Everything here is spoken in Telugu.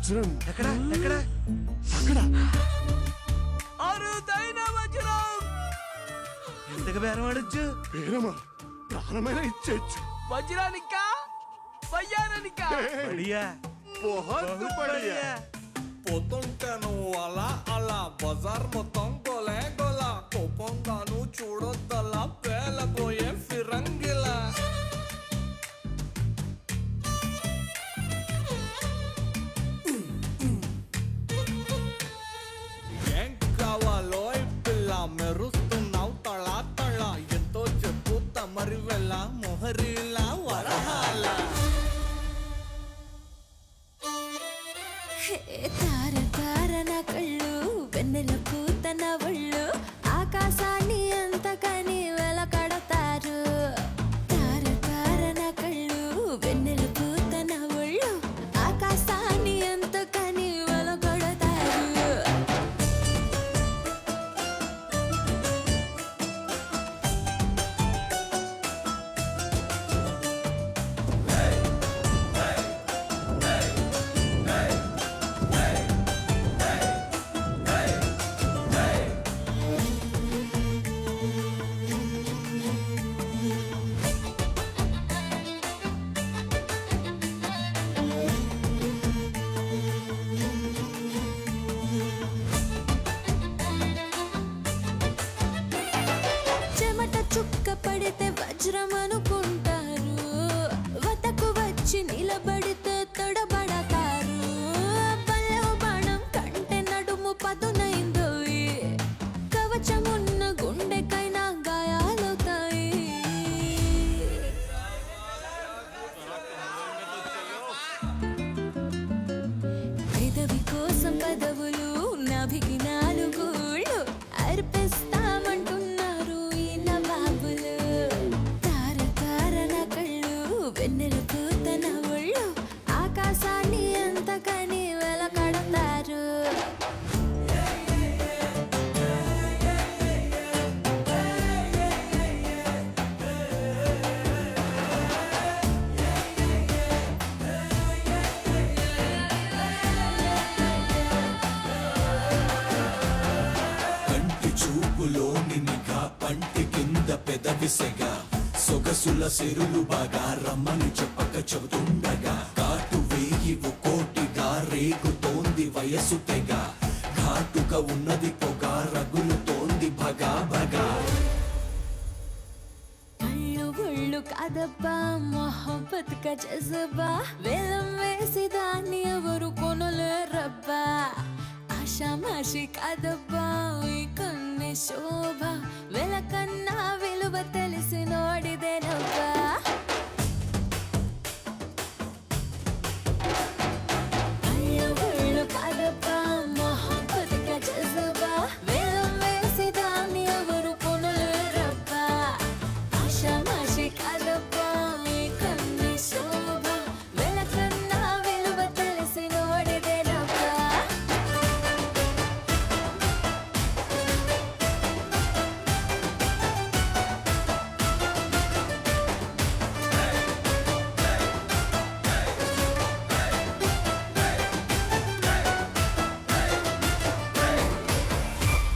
వజ్రం ఎక్కడ ఎక్కడ అక్కడ అరుదైన వజ్రం ఎంతకు బేరం ఆడొచ్చు? పేరమా ప్రాణమైన ఇచ్చేచ్చు. వజ్రానికా వయ్యారానికా? బడియా బహుత్ బడియా. పోతుంటాను అలా అలా బజార్ మొత్తం గోలే గోలా కోపంగాను చూడొద్దలా పేలబోయే ఫిరంగిలా ఏం కావాలో పిల్ల మెరుస్తున్నావు తళా తళ ఎంతో చెప్పు తమరి వెళ్ళ మొహరిలా వరహాల తార తార నా కళ్ళు వెన్నెల పూత నా ఒళ్ళు ఆకాశాన్ని అంతకని వెలకడతారు. తార తార నా కళ్ళు వెన్నెల పూత నా ఒళ్ళు ఆకాశాన్ని అంతకని వెలకడతారు. చెమట చుక్క పడితే వజ్రం అనుకుంటారు, వతకు వచ్చి నిలబడితే తడబడతారు. పల్లె బాణం కంటే నడుము పదునైందోయి, కవచమున్న గుండెకైనా గాయాలవుతాయి. పెదవి కోసం పదవులు నాభికి నాలుగుళ్ళు అర్పిస్తామంటున్నారు ఈ నవాబులు. తార తార నా కళ్ళు వెన్నెల పూత నా ఒళ్ళు ఆకాశాన్ని అంతకని వెలకడతారు. కంటి చూపులోని నిఘా పంటి కింద పెదవిసెగా సొగసుల సిరులు బాగా రమ్మని చెప్పక చెబుతుండగా కాటు వేయి కోటిగా రేగుతోంది వయసు తెగ ఘాటుగా ఉన్నది పొగ రగులుతోంది భగా భగా కళ్ళు ఒళ్ళు కాదబ్బా మొహబ్బత్ కా జజబా వేలం వేసి దాన్ని ఎవరు కొనలేరబ్బా. ఆషామాషి కాదబ్బా ఈ కన్నే శోభ వెలకన్నా విలువ తెలిసి నోడిదేనబ్బా.